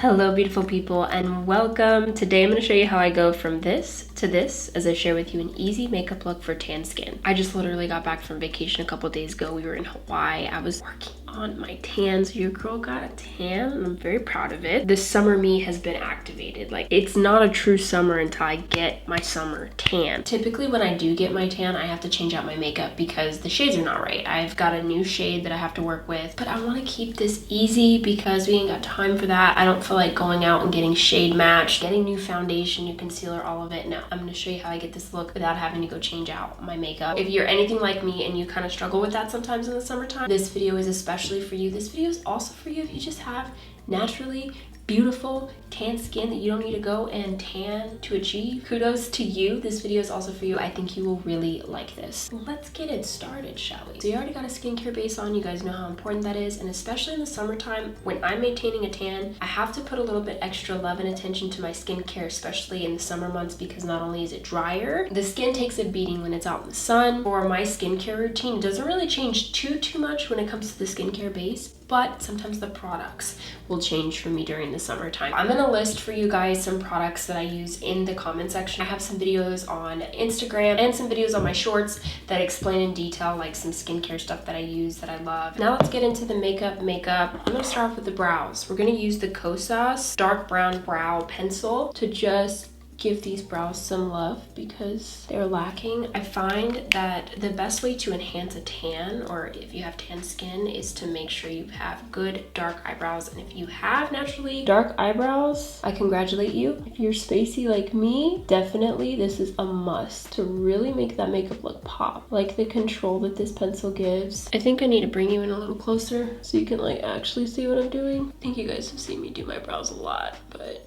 Hello beautiful people and welcome. Today I'm going to show you how I go from this to this as I share with you an easy makeup look for tan skin. I just literally got back from vacation a couple days ago. We were in Hawaii. I was working on my tan, so your girl got a tan and I'm very proud of it. This summer me has been activated. Like, it's not a true summer until I get my summer tan. Typically when I do get my tan, I have to change out my makeup because the shades are not right. I've got a new shade that I have to work with, but I want to keep this easy because we ain't got time for that. I don't feel like going out and getting shade matched, getting new foundation, new concealer, all of it. No, I'm going to show you how I get this look without having to go change out my makeup. If you're anything like me and you kind of struggle with that sometimes in the summertime, this video is especially for you. This video is also for you if you just have naturally beautiful tan skin that you don't need to go and tan to achieve. Kudos to you. This video is also for you. I think you will really like this. Let's get it started, shall we? So you already got a skincare base on. You guys know how important that is, and especially in the summertime when I'm maintaining a tan, I have to put a little bit extra love and attention to my skincare, especially in the summer months, because not only is it drier, the skin takes a beating when it's out in the sun. For my skincare routine, it doesn't really change too much when it comes to the skincare base, but sometimes the products will change for me during the summertime. I'm gonna list for you guys some products that I use in the comment section. I have some videos on Instagram and some videos on my shorts that explain in detail like some skincare stuff that I use that I love. Now let's get into the makeup. I'm gonna start off with the brows. We're gonna use the Kosas dark brown brow pencil to just give these brows some love because they're lacking. I find that the best way to enhance a tan, or if you have tan skin, is to make sure you have good dark eyebrows. And if you have naturally dark eyebrows, I congratulate you. If you're spacey like me, definitely this is a must to really make that makeup look pop. Like the control that this pencil gives. I think I need to bring you in a little closer so you can like actually see what I'm doing. I think you guys have seen me do my brows a lot, but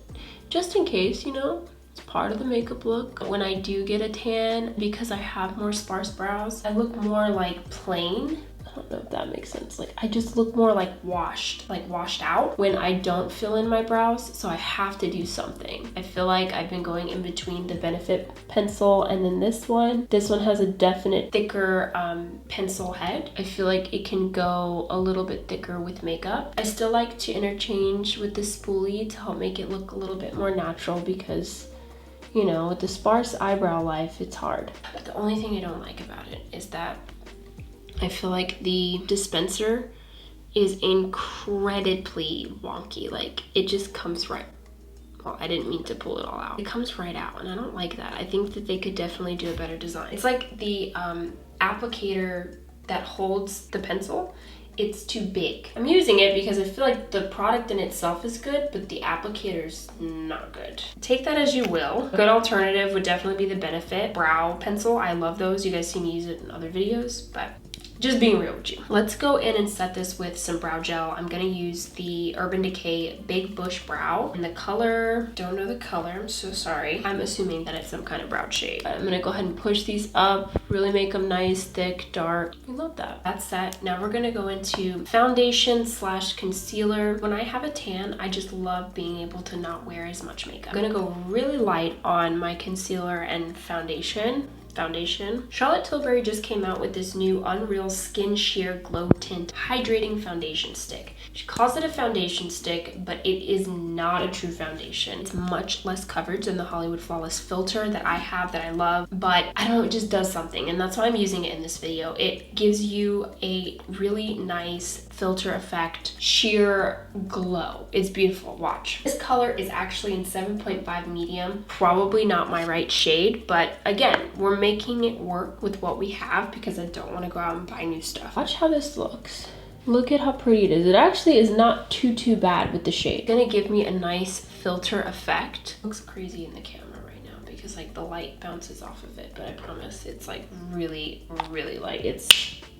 just in case, you know, it's part of the makeup look. When I do get a tan, because I have more sparse brows, I look more like plain. I don't know if that makes sense. Like, I just look more like washed out when I don't fill in my brows, so I have to do something. I feel like I've been going in between the Benefit pencil and then this one. This one has a definite thicker pencil head. I feel like it can go a little bit thicker with makeup. I still like to interchange with the spoolie to help make it look a little bit more natural because, you know, with the sparse eyebrow life, it's hard. But the only thing I don't like about it is that I feel like the dispenser is incredibly wonky. Like, it just comes right, well, I didn't mean to pull it all out. It comes right out, and I don't like that. I think that they could definitely do a better design. It's like the applicator that holds the pencil, it's too big. I'm using it because I feel like the product in itself is good, but the applicator's not good. Take that as you will. A good alternative would definitely be the Benefit brow pencil. I love those. You guys see me use it in other videos, but just being real with you. Let's go in and set this with some brow gel. I'm gonna use the Urban Decay Big Bush Brow. And the color, don't know the color, I'm so sorry. I'm assuming that it's some kind of brow shade. I'm gonna go ahead and push these up, really make them nice, thick, dark. We love that. That's set. Now we're gonna go into foundation / concealer. When I have a tan, I just love being able to not wear as much makeup. I'm gonna go really light on my concealer and foundation. Charlotte Tilbury just came out with this new Unreal Skin Sheer Glow Tint Hydrating Foundation Stick. She calls it a foundation stick, but it is not a true foundation. It's much less coverage than the Hollywood Flawless filter that I have that I love, but I don't know, it just does something, and that's why I'm using it in this video. It gives you a really nice filter effect, sheer glow. It's beautiful, watch. This color is actually in 7.5 medium, probably not my right shade, but again, we're making it work with what we have because I don't want to go out and buy new stuff. Watch how this looks. Look at how pretty it is. It actually is not too bad with the shade. It's gonna give me a nice filter effect. Looks crazy in the camera right now because like the light bounces off of it, but I promise it's like really light. It's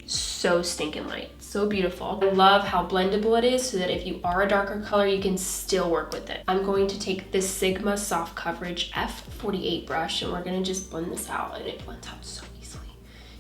so stinking light, so beautiful. I love how blendable it is so that if you are a darker color, you can still work with it. I'm going to take this Sigma Soft Coverage F48 brush and we're gonna just blend this out, and it blends out so easily.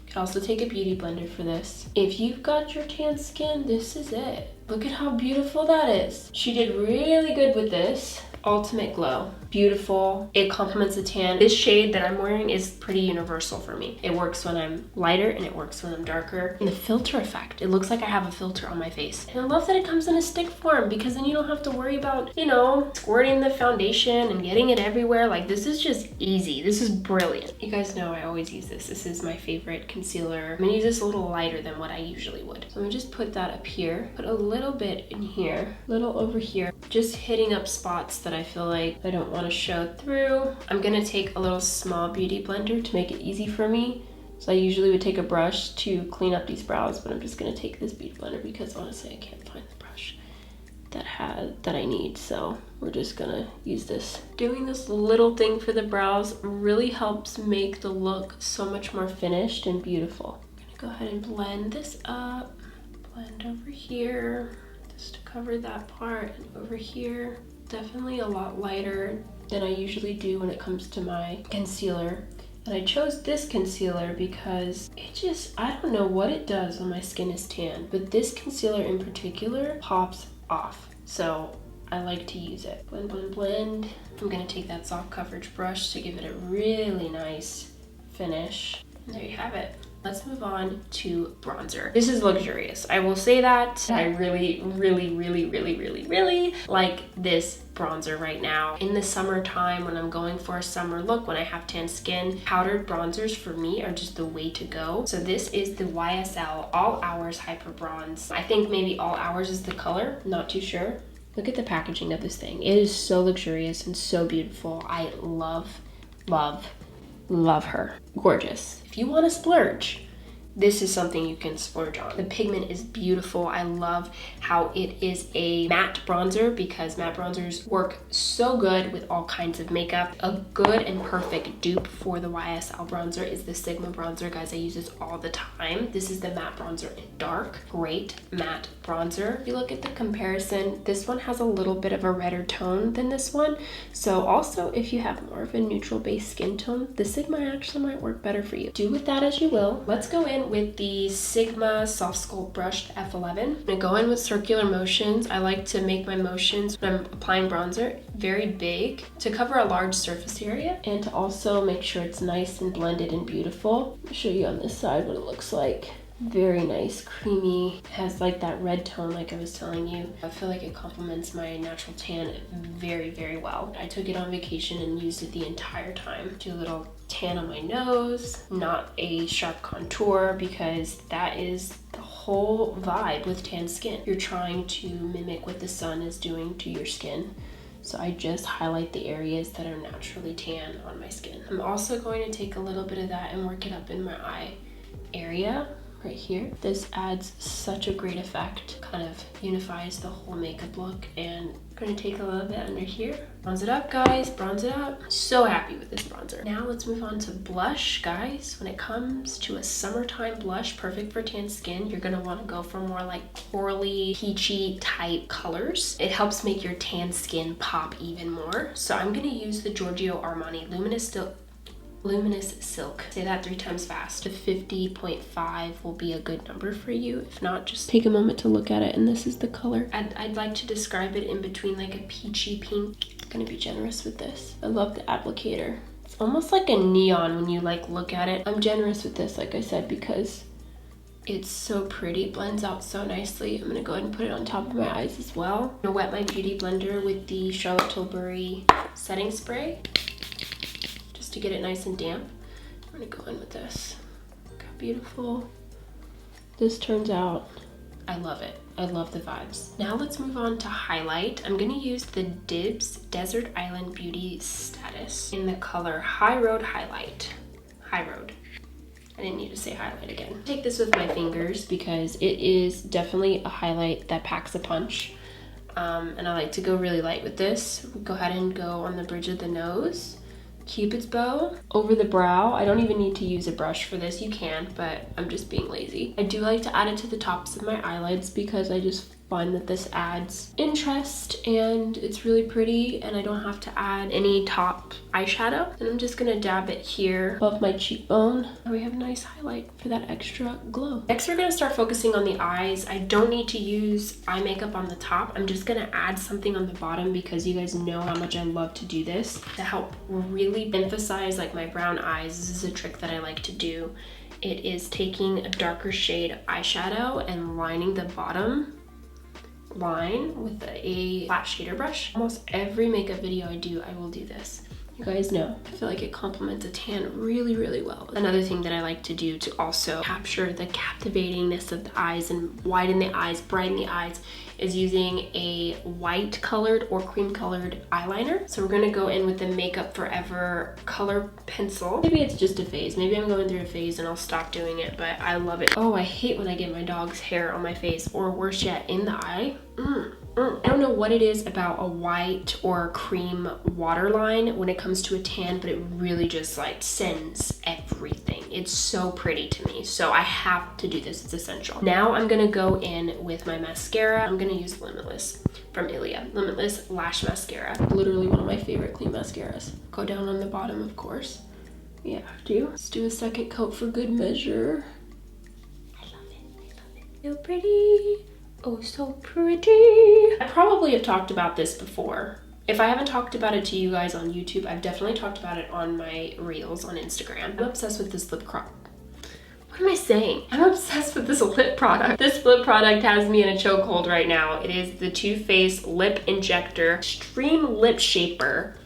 You can also take a beauty blender for this. If you've got your tan skin, this is it. Look at how beautiful that is. She did really good with this. Ultimate Glow. Beautiful. It complements the tan. This shade that I'm wearing is pretty universal for me. It works when I'm lighter and it works when I'm darker. And the filter effect, it looks like I have a filter on my face. And I love that it comes in a stick form because then you don't have to worry about, you know, squirting the foundation and getting it everywhere. Like, this is just easy. This is brilliant. You guys know I always use this. This is my favorite concealer. I'm gonna use this a little lighter than what I usually would. So I'm gonna just put that up here, put a little bit in here, a little over here, just hitting up spots that I feel like I don't want to show through. I'm gonna take a little small beauty blender to make it easy for me. So I usually would take a brush to clean up these brows, but I'm just gonna take this beauty blender because honestly I can't find the brush that I need. So we're just gonna use this. Doing this little thing for the brows really helps make the look so much more finished and beautiful. I'm gonna go ahead and blend this up, blend over here, just to cover that part, and over here. Definitely a lot lighter than I usually do when it comes to my concealer. And I chose this concealer because it just, I don't know what it does when my skin is tan, but this concealer in particular pops off. So I like to use it. Blend, blend, blend. I'm gonna take that soft coverage brush to give it a really nice finish. And there you have it. Let's move on to bronzer. This is luxurious. I will say that. I really like this bronzer right now. In the summertime, when I'm going for a summer look, when I have tan skin, powdered bronzers for me are just the way to go. So this is the YSL All Hours Hyper Bronze. I think maybe All Hours is the color, not too sure. Look at the packaging of this thing. It is so luxurious and so beautiful. I love her. Gorgeous. If you want to splurge, this is something you can splurge on. The pigment is beautiful. I love how it is a matte bronzer because matte bronzers work so good with all kinds of makeup. A good and perfect dupe for the YSL bronzer is the Sigma bronzer. Guys, I use this all the time. This is the matte bronzer in dark. Great matte bronzer. If you look at the comparison, this one has a little bit of a redder tone than this one. So also, if you have more of a neutral base skin tone, the Sigma actually might work better for you. Do with that as you will. Let's go in with the Sigma Soft Sculpt Brushed F11. I'm gonna go in with circular motions. I like to make my motions when I'm applying bronzer very big to cover a large surface area and to also make sure it's nice and blended and beautiful. I'll show you on this side what it looks like. Very nice, creamy. It has like that red tone like I was telling you. I feel like it complements my natural tan very well. I took it on vacation and used it the entire time. Do a little tan on my nose, not a sharp contour because that is the whole vibe with tan skin. You're trying to mimic what the sun is doing to your skin. So I just highlight the areas that are naturally tan on my skin. I'm also going to take a little bit of that and work it up in my eye area. Right here. This adds such a great effect, kind of unifies the whole makeup look. And I'm gonna take a little bit under here. Bronze it up, guys, bronze it up. So happy with this bronzer. Now let's move on to blush, guys. When it comes to a summertime blush, perfect for tan skin, you're gonna wanna go for more like corally, peachy type colors. It helps make your tan skin pop even more. So I'm gonna use the Giorgio Armani Luminous Silk. Say that 3 times fast. The 50.5 will be a good number for you. If not, just take a moment to look at it, and this is the color. I'd like to describe it in between like a peachy pink. I'm gonna be generous with this. I love the applicator. It's almost like a neon when you like look at it. I'm generous with this, like I said, because it's so pretty. It blends out so nicely. I'm gonna go ahead and put it on top of my eyes as well. I'm gonna wet my beauty blender with the Charlotte Tilbury setting spray, to get it nice and damp. I'm gonna go in with this. Look how beautiful this turns out. I love it. I love the vibes. Now let's move on to highlight. I'm gonna use the Dibs Desert Island Beauty Status in the color High Road Highlight. High Road. I didn't need to say highlight again. Take this with my fingers because it is definitely a highlight that packs a punch. And I like to go really light with this. Go ahead and go on the bridge of the nose. Cupid's bow over the brow. I don't even need to use a brush for this. You can, but I'm just being lazy. I do like to add it to the tops of my eyelids because I just find that this adds interest and it's really pretty, and I don't have to add any top eyeshadow. And I'm just gonna dab it here above my cheekbone. And we have a nice highlight for that extra glow. Next, we're gonna start focusing on the eyes. I don't need to use eye makeup on the top. I'm just gonna add something on the bottom because you guys know how much I love to do this to help really emphasize like my brown eyes. This is a trick that I like to do. It is taking a darker shade eyeshadow and lining the bottom line with a flat shader brush. Almost every makeup video I do, I will do this. You guys know, I feel like it complements a tan really, really well. Another thing that I like to do to also capture the captivatingness of the eyes and widen the eyes, brighten the eyes, is using a white colored or cream colored eyeliner. So we're gonna go in with the Makeup Forever color pencil. Maybe it's just a phase. Maybe I'm going through a phase and I'll stop doing it, but I love it. Oh, I hate when I get my dog's hair on my face, or worse yet, in the eye. I don't know what it is about a white or cream waterline when it comes to a tan, but it really just like sends everything. It's so pretty to me. So I have to do this, it's essential. Now I'm gonna go in with my mascara. I'm gonna use Limitless from Ilia. Limitless Lash Mascara. Literally one of my favorite clean mascaras. Go down on the bottom, of course. You have to. Let's do a second coat for good measure. I love it, I love it. So pretty. Oh, so pretty. I probably have talked about this before. If I haven't talked about it to you guys on YouTube, I've definitely talked about it on my reels on Instagram. I'm obsessed with this lip crop. What am I saying? I'm obsessed with this lip product. This lip product has me in a chokehold right now. It is the Too Faced Lip Injector Extreme Lip Shaper.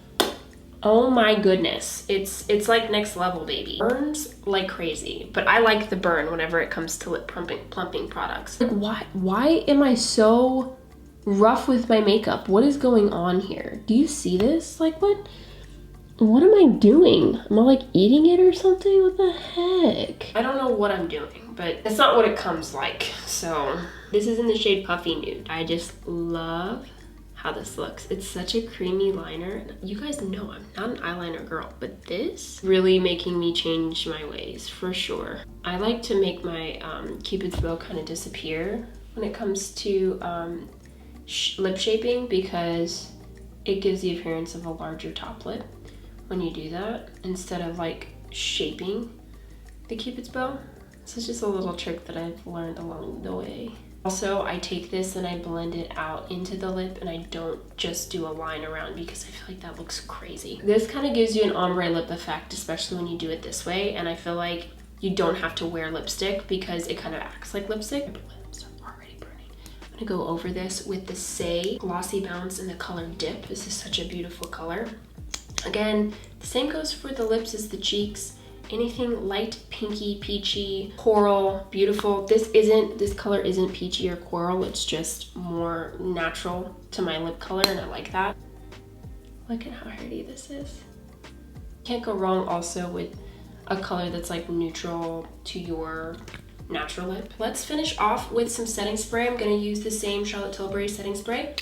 Oh my goodness, it's like next level, baby. Burns like crazy, but I like the burn whenever it comes to lip plumping products. Like why am I so rough with my makeup? What is going on here? Do you see this? Like what am I doing? Am I like eating it or something? What the heck? I don't know what I'm doing, but it's not what it comes like. So this is in the shade Puffy Nude. I just love how this looks. It's such a creamy liner. You guys know I'm not an eyeliner girl, but this really making me change my ways for sure. I like to make my Cupid's bow kind of disappear when it comes to lip shaping because it gives the appearance of a larger top lip when you do that instead of like shaping the Cupid's bow. This is just a little trick that I've learned along the way. Also, I take this and I blend it out into the lip and I don't just do a line around because I feel like that looks crazy. This kind of gives you an ombre lip effect, especially when you do it this way. And I feel like you don't have to wear lipstick because it kind of acts like lipstick. My lips are already burning. I'm gonna go over this with the Say Glossy Bounce in the color Dip. This is such a beautiful color. Again, the same goes for the lips as the cheeks. Anything light, pinky, peachy, coral, beautiful. This color isn't peachy or coral. It's just more natural to my lip color and I like that. Look at how pretty this is. Can't go wrong also with a color that's like neutral to your natural lip. Let's finish off with some setting spray. I'm gonna use the same Charlotte Tilbury setting spray.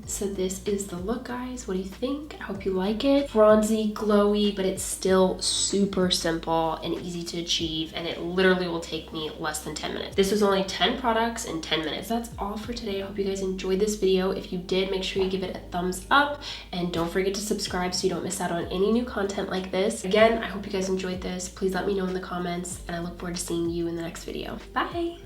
So this is the look, guys. What do you think? I hope you like it. Bronzy, glowy, but it's still super simple and easy to achieve, and it literally will take me less than 10 minutes. This was only 10 products in 10 minutes. That's all for today. I hope you guys enjoyed this video. If you did, make sure you give it a thumbs up, and don't forget to subscribe so you don't miss out on any new content like this. Again, I hope you guys enjoyed this. Please let me know in the comments, and I look forward to seeing you in the next video. Bye!